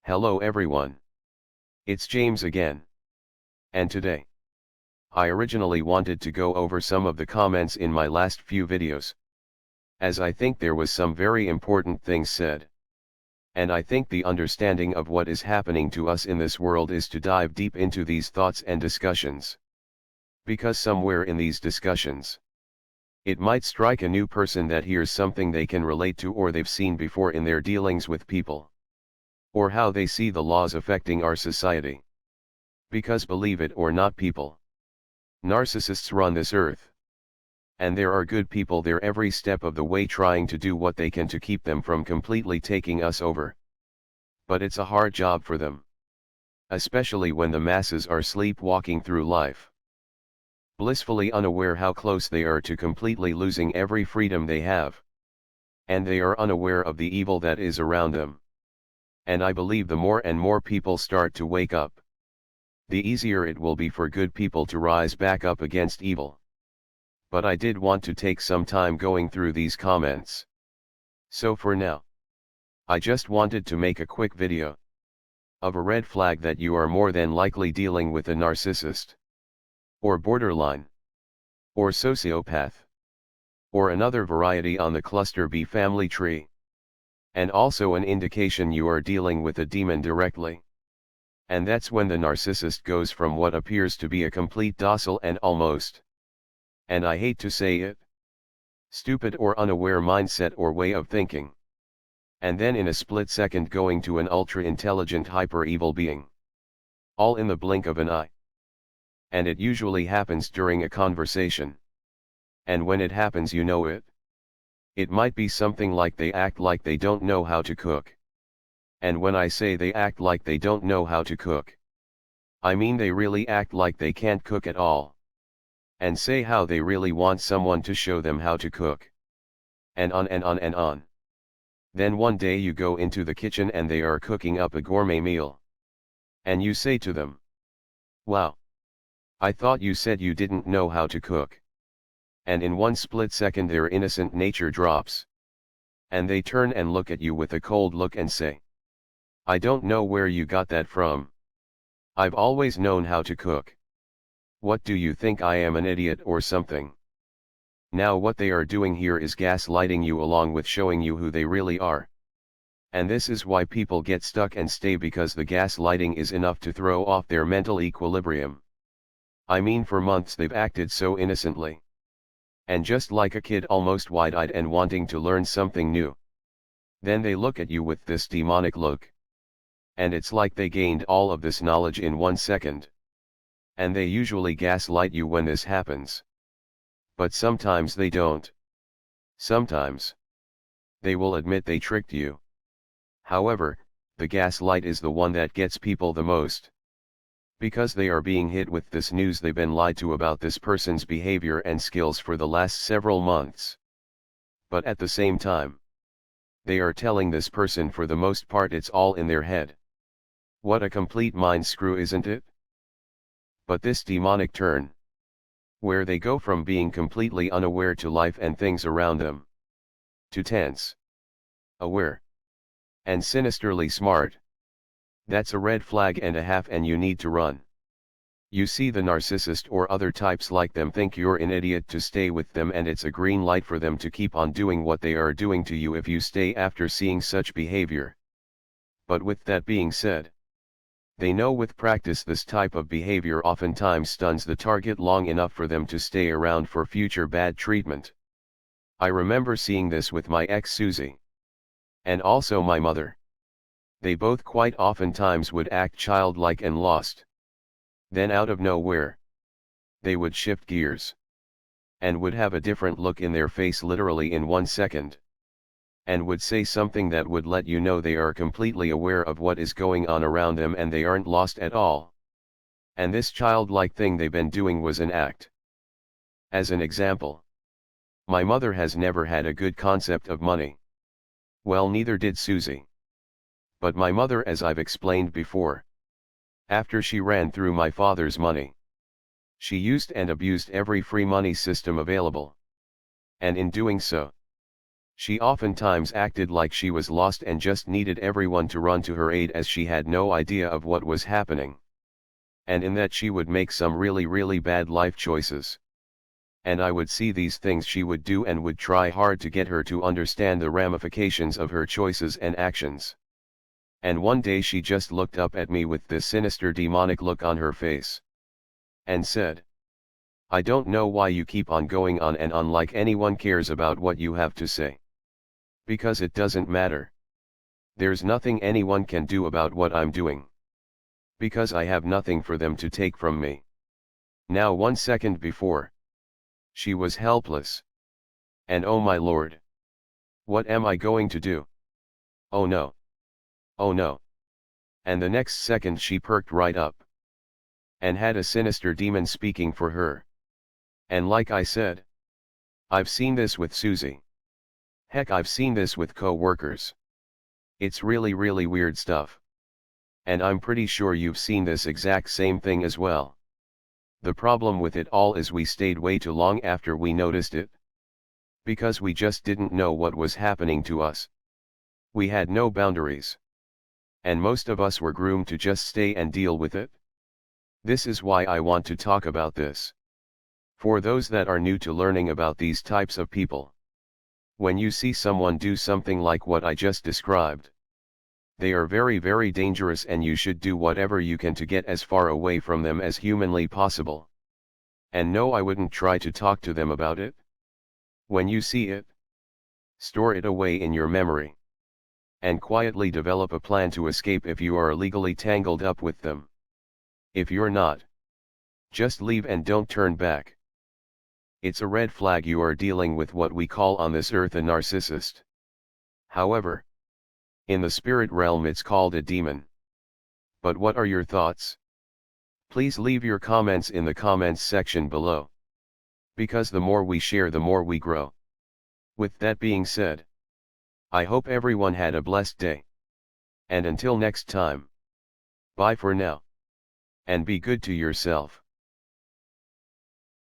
Hello everyone. It's James again. And today, I originally wanted to go over some of the comments in my last few videos, as I think there was some very important things said. And I think the understanding of what is happening to us in this world is to dive deep into these thoughts and discussions. Because somewhere in these discussions, it might strike a new person that hears something they can relate to or they've seen before in their dealings with people, or how they see the laws affecting our society. Because believe it or not, people, narcissists run this earth. And there are good people there every step of the way trying to do what they can to keep them from completely taking us over. But it's a hard job for them, especially when the masses are sleepwalking through life, blissfully unaware how close they are to completely losing every freedom they have. And they are unaware of the evil that is around them. And I believe the more and more people start to wake up, the easier it will be for good people to rise back up against evil. But I did want to take some time going through these comments. So for now, I just wanted to make a quick video of a red flag that you are more than likely dealing with a narcissist, or borderline, or sociopath, or another variety on the cluster B family tree. And also an indication you are dealing with a demon directly. And that's when the narcissist goes from what appears to be a complete docile and almost, and I hate to say it, stupid or unaware mindset or way of thinking, and then in a split second going to an ultra-intelligent hyper-evil being. All in the blink of an eye. And it usually happens during a conversation. And when it happens, you know it. It might be something like they act like they don't know how to cook. And when I say they act like they don't know how to cook, I mean they really act like they can't cook at all. And say how they really want someone to show them how to cook. And on and on and on. Then one day you go into the kitchen and they are cooking up a gourmet meal. And you say to them, "Wow, I thought you said you didn't know how to cook." And in one split second their innocent nature drops. And they turn and look at you with a cold look and say, "I don't know where you got that from. I've always known how to cook. What do you think, I am an idiot or something?" Now what they are doing here is gaslighting you along with showing you who they really are. And this is why people get stuck and stay, because the gaslighting is enough to throw off their mental equilibrium. I mean, for months they've acted so innocently. And just like a kid, almost wide-eyed and wanting to learn something new. Then they look at you with this demonic look. And it's like they gained all of this knowledge in 1 second. And they usually gaslight you when this happens. But sometimes they don't. Sometimes they will admit they tricked you. However, the gaslight is the one that gets people the most. Because they are being hit with this news they've been lied to about this person's behavior and skills for the last several months. But at the same time, they are telling this person for the most part it's all in their head. What a complete mind screw, isn't it? But this demonic turn, where they go from being completely unaware to life and things around them, to tense, aware, and sinisterly smart, that's a red flag and a half, and you need to run. You see, the narcissist or other types like them think you're an idiot to stay with them, and it's a green light for them to keep on doing what they are doing to you if you stay after seeing such behavior. But with that being said, they know with practice this type of behavior oftentimes stuns the target long enough for them to stay around for future bad treatment. I remember seeing this with my ex Susie. And also my mother. They both quite oftentimes would act childlike and lost. Then out of nowhere, they would shift gears. And would have a different look in their face literally in 1 second. And would say something that would let you know they are completely aware of what is going on around them and they aren't lost at all. And this childlike thing they've been doing was an act. As an example, my mother has never had a good concept of money. Well, neither did Susie. But my mother, as I've explained before, after she ran through my father's money, she used and abused every free money system available. And in doing so, She oftentimes acted like she was lost and just needed everyone to run to her aid, as she had no idea of what was happening. And in that she would make some really bad life choices. And I would see these things she would do and would try hard to get her to understand the ramifications of her choices and actions. And one day she just looked up at me with this sinister demonic look on her face. And said, "I don't know why you keep on going on and on like anyone cares about what you have to say. Because it doesn't matter. There's nothing anyone can do about what I'm doing. Because I have nothing for them to take from me." Now 1 second before, she was helpless. And oh my lord. What am I going to do? Oh no. Oh no. And the next second she perked right up. And had a sinister demon speaking for her. And like I said, I've seen this with Susie. Heck, I've seen this with co-workers. It's really weird stuff. And I'm pretty sure you've seen this exact same thing as well. The problem with it all is we stayed way too long after we noticed it. Because we just didn't know what was happening to us. We had no boundaries. And most of us were groomed to just stay and deal with it. This is why I want to talk about this. For those that are new to learning about these types of people. When you see someone do something like what I just described, they are very dangerous, and you should do whatever you can to get as far away from them as humanly possible. And no, I wouldn't try to talk to them about it. When you see it, store it away in your memory. And quietly develop a plan to escape if you are legally tangled up with them. If you're not, just leave and don't turn back. It's a red flag you are dealing with what we call on this earth a narcissist. However, in the spirit realm it's called a demon. But what are your thoughts? Please leave your comments in the comments section below. Because the more we share, the more we grow. With that being said, I hope everyone had a blessed day. And until next time, bye for now. And be good to yourself.